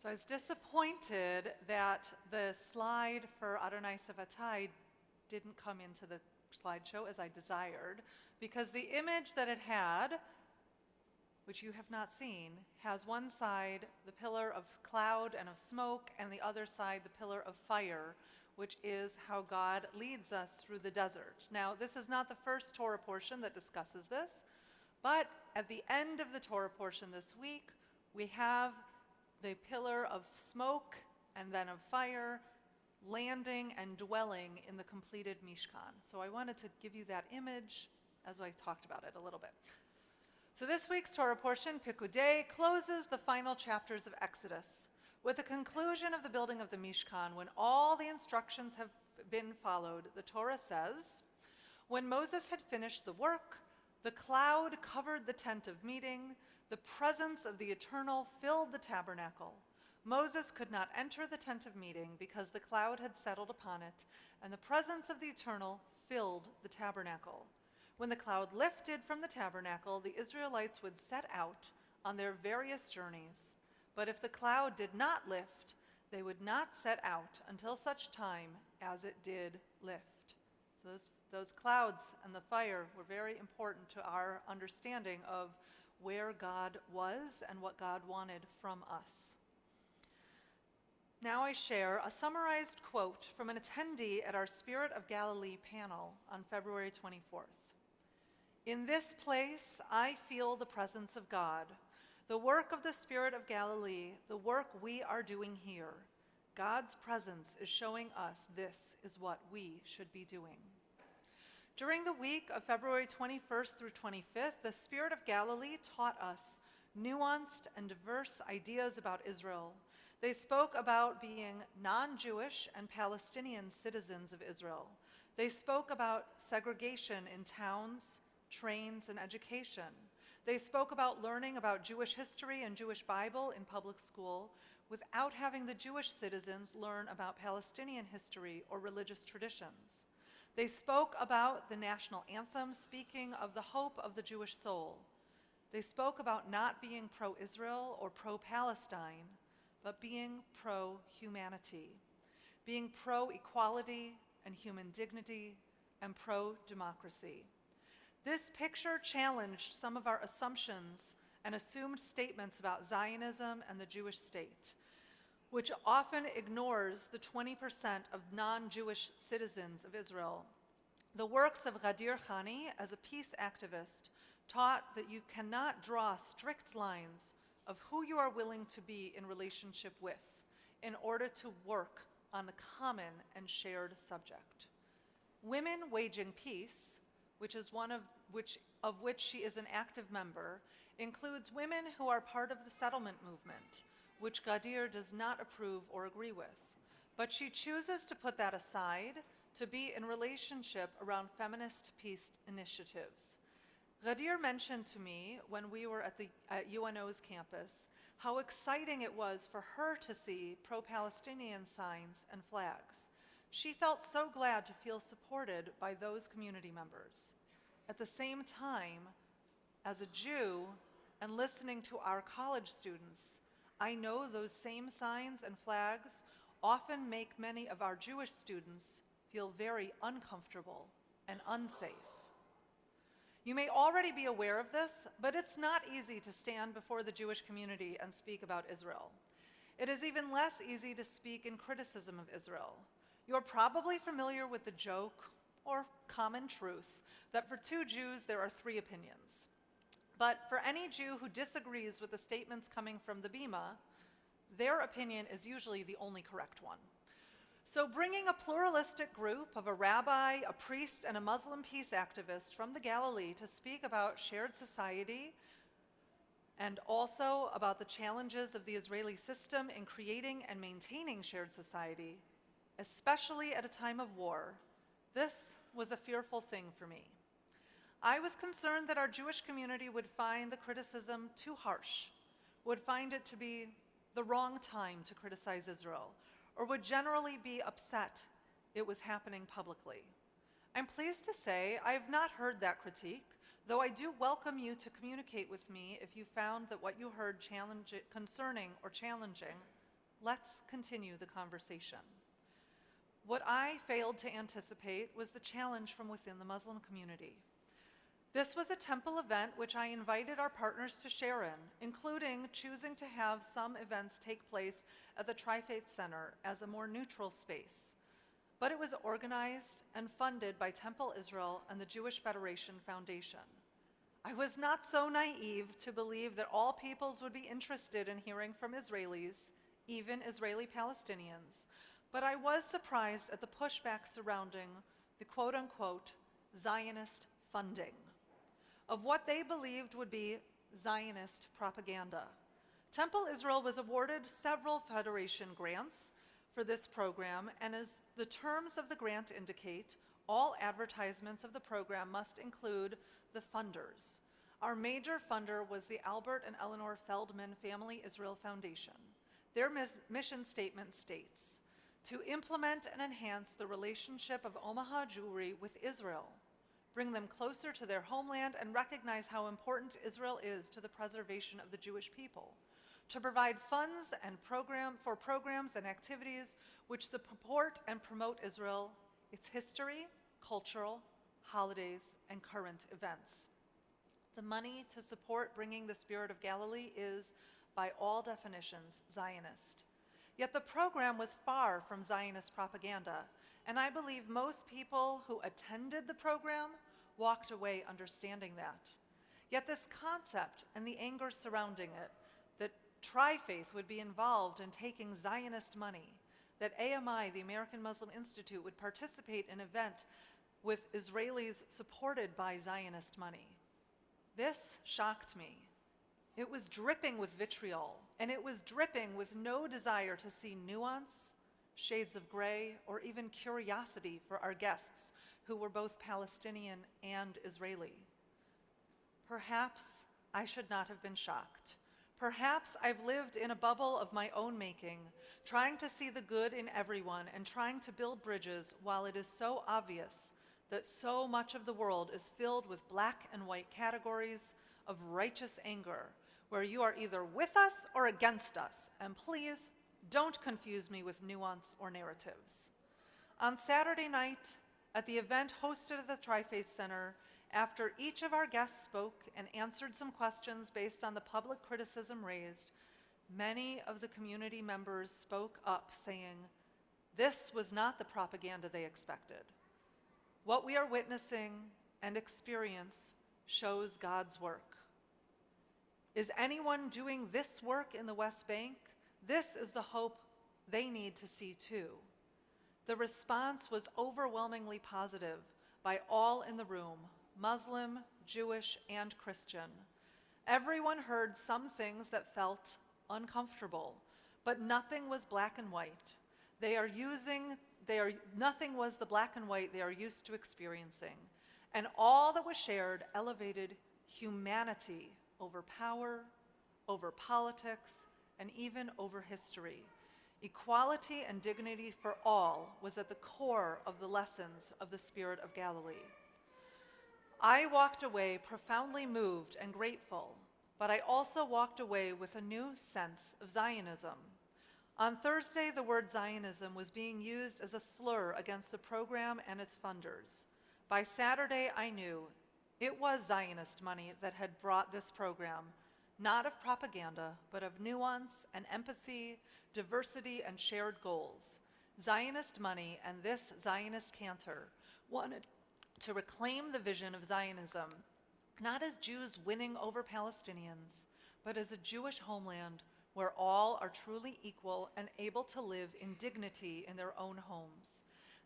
So I was disappointed that the slide for Adonai Savatai didn't come into the slideshow as I desired, because the image that it had, which you have not seen, has one side the pillar of cloud and of smoke, and the other side the pillar of fire, which is how God leads us through the desert. Now, this is not the first Torah portion that discusses this, but at the end of the Torah portion this week, we have the pillar of smoke and then of fire landing and dwelling in the completed Mishkan. So I wanted to give you that image as I talked about it a little bit. So this week's Torah portion, Pikudei, closes the final chapters of Exodus with the conclusion of the building of the Mishkan. When all the instructions have been followed, the Torah says, when Moses had finished the work, the cloud covered the tent of meeting, the presence of the Eternal filled the tabernacle. Moses could not enter the tent of meeting because the cloud had settled upon it, and the presence of the Eternal filled the tabernacle. When the cloud lifted from the tabernacle, the Israelites would set out on their various journeys. But if the cloud did not lift, they would not set out until such time as it did lift. So those clouds and the fire were very important to our understanding of where God was and what God wanted from us. Now I share a summarized quote from an attendee at our Spirit of Galilee panel on February 24th. In this place, I feel the presence of God, the work of the Spirit of Galilee, the work we are doing here. God's presence is showing us this is what we should be doing. During the week of February 21st through 25th, the Spirit of Galilee taught us nuanced and diverse ideas about Israel. They spoke about being non-Jewish and Palestinian citizens of Israel. They spoke about segregation in towns, trains, and education. They spoke about learning about Jewish history and Jewish Bible in public school without having the Jewish citizens learn about Palestinian history or religious traditions. They spoke about the national anthem, speaking of the hope of the Jewish soul. They spoke about not being pro-Israel or pro-Palestine, but being pro-humanity, being pro-equality and human dignity, and pro-democracy. This picture challenged some of our assumptions and assumed statements about Zionism and the Jewish state, which often ignores the 20% of non-Jewish citizens of Israel. The works of Ghadir Khani as a peace activist taught that you cannot draw strict lines of who you are willing to be in relationship with in order to work on a common and shared subject. Women Waging Peace, which is one of which she is an active member, includes women who are part of the settlement movement, which Ghadir does not approve or agree with. But she chooses to put that aside to be in relationship around feminist peace initiatives. Ghadir mentioned to me when we were at UNO's campus how exciting it was for her to see pro-Palestinian signs and flags. She felt so glad to feel supported by those community members. At the same time, as a Jew and listening to our college students, I know those same signs and flags often make many of our Jewish students feel very uncomfortable and unsafe. You may already be aware of this, but it's not easy to stand before the Jewish community and speak about Israel. It is even less easy to speak in criticism of Israel. You're probably familiar with the joke, or common truth, that for two Jews there are three opinions. But for any Jew who disagrees with the statements coming from the Bima, their opinion is usually the only correct one. So bringing a pluralistic group of a rabbi, a priest, and a Muslim peace activist from the Galilee to speak about shared society and also about the challenges of the Israeli system in creating and maintaining shared society, especially at a time of war, this was a fearful thing for me. I was concerned that our Jewish community would find the criticism too harsh, would find it to be the wrong time to criticize Israel, or would generally be upset it was happening publicly. I'm pleased to say I have not heard that critique, though I do welcome you to communicate with me if you found that what you heard concerning or challenging Let's continue the conversation. What I failed to anticipate was the challenge from within the Muslim community. This was a temple event which I invited our partners to share in, including choosing to have some events take place at the Tri-Faith Center as a more neutral space. But it was organized and funded by Temple Israel and the Jewish Federation Foundation. I was not so naive to believe that all peoples would be interested in hearing from Israelis, even Israeli Palestinians, but I was surprised at the pushback surrounding the quote-unquote Zionist funding of what they believed would be Zionist propaganda. Temple Israel was awarded several Federation grants for this program, and as the terms of the grant indicate, all advertisements of the program must include the funders. Our major funder was the Albert and Eleanor Feldman Family Israel Foundation. Their mission statement states, to implement and enhance the relationship of Omaha Jewry with Israel, bring them closer to their homeland, and recognize how important Israel is to the preservation of the Jewish people, to provide funds and programs and activities which support and promote Israel, its history, cultural, holidays, and current events. The money to support bringing the Spirit of Galilee is, by all definitions, Zionist. Yet the program was far from Zionist propaganda, and I believe most people who attended the program walked away understanding that. Yet this concept and the anger surrounding it, that Tri-Faith would be involved in taking Zionist money, that AMI, the American Muslim Institute, would participate in an event with Israelis supported by Zionist money. This shocked me. It was dripping with vitriol, and it was dripping with no desire to see nuance, shades of gray, or even curiosity for our guests who were both Palestinian and Israeli. Perhaps I should not have been shocked. Perhaps I've lived in a bubble of my own making, trying to see the good in everyone and trying to build bridges while it is so obvious that so much of the world is filled with black and white categories of righteous anger, where you are either with us or against us, and please don't confuse me with nuance or narratives. On Saturday night, at the event hosted at the Tri-Faith Center, after each of our guests spoke and answered some questions based on the public criticism raised, many of the community members spoke up saying, this was not the propaganda they expected. What we are witnessing and experience shows God's work. Is anyone doing this work in the West Bank? This is the hope they need to see too. The response was overwhelmingly positive by all in the room, Muslim, Jewish, and Christian. Everyone heard some things that felt uncomfortable, but nothing was black and white. Nothing was the black and white they are used to experiencing. And all that was shared elevated humanity over power, over politics, and even over history. Equality and dignity for all was at the core of the lessons of the Spirit of Galilee. I walked away profoundly moved and grateful, but I also walked away with a new sense of Zionism. On Thursday, the word Zionism was being used as a slur against the program and its funders. By Saturday, I knew it was Zionist money that had brought this program, not of propaganda, but of nuance and empathy, diversity, and shared goals. Zionist money and this Zionist Cantor wanted to reclaim the vision of Zionism, not as Jews winning over Palestinians, but as a Jewish homeland where all are truly equal and able to live in dignity in their own homes.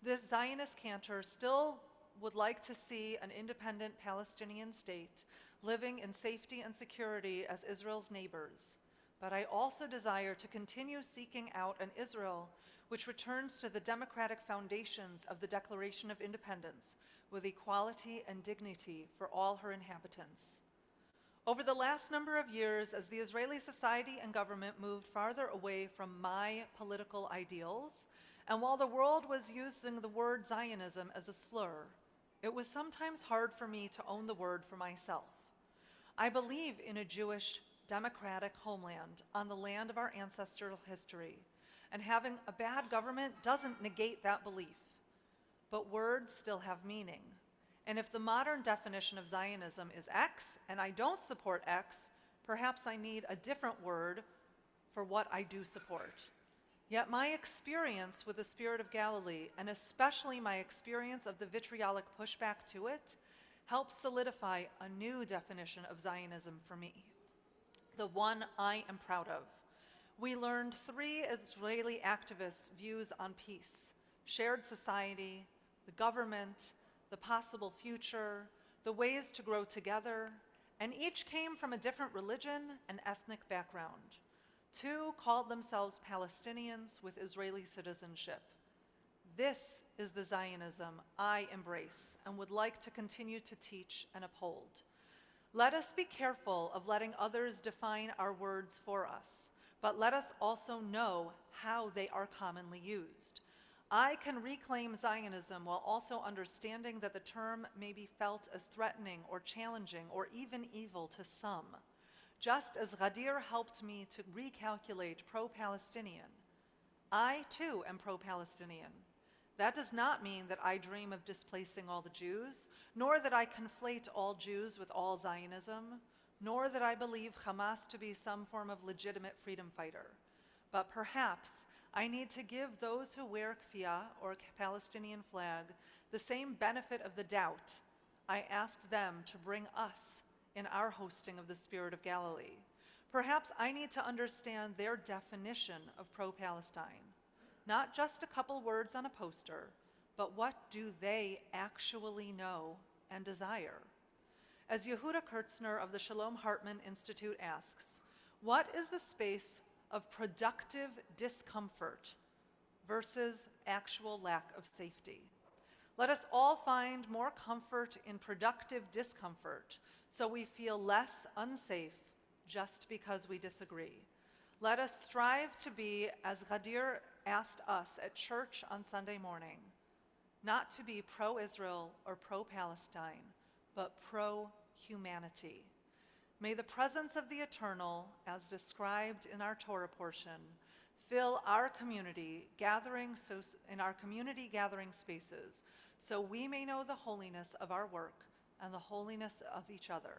This Zionist Cantor still would like to see an independent Palestinian state living in safety and security as Israel's neighbors. But I also desire to continue seeking out an Israel which returns to the democratic foundations of the Declaration of Independence with equality and dignity for all her inhabitants. Over the last number of years, as the Israeli society and government moved farther away from my political ideals, and while the world was using the word Zionism as a slur, it was sometimes hard for me to own the word for myself. I believe in a Jewish democratic homeland on the land of our ancestral history, and having a bad government doesn't negate that belief. But words still have meaning. And if the modern definition of Zionism is X, and I don't support X, perhaps I need a different word for what I do support. Yet my experience with the Spirit of Galilee, and especially my experience of the vitriolic pushback to it, helps solidify a new definition of Zionism for me, the one I am proud of. We learned 3 Israeli activists' views on peace: shared society, the government, the possible future, the ways to grow together, and each came from a different religion and ethnic background. 2 called themselves Palestinians with Israeli citizenship. This is the Zionism I embrace and would like to continue to teach and uphold. Let us be careful of letting others define our words for us, but let us also know how they are commonly used. I can reclaim Zionism while also understanding that the term may be felt as threatening or challenging or even evil to some. Just as Adar helped me to recalculate pro-Palestinian, I too am pro-Palestinian. That does not mean that I dream of displacing all the Jews, nor that I conflate all Jews with all Zionism, nor that I believe Hamas to be some form of legitimate freedom fighter. But perhaps I need to give those who wear kfiyah, or Palestinian flag, the same benefit of the doubt I asked them to bring us in our hosting of the Spirit of Galilee. Perhaps I need to understand their definition of pro-Palestine. Not just a couple words on a poster, but what do they actually know and desire? As Yehuda Kurtzner of the Shalom Hartman Institute asks, what is the space of productive discomfort versus actual lack of safety? Let us all find more comfort in productive discomfort so we feel less unsafe just because we disagree. Let us strive to be, as Adar asked us at church on Sunday morning, not to be pro-Israel or pro-Palestine, but pro-humanity. May the presence of the Eternal, as described in our Torah portion, fill our community in our community gathering spaces, so we may know the holiness of our work and the holiness of each other.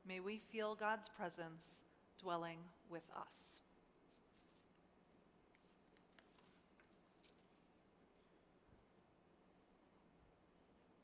May we feel God's presence dwelling with us.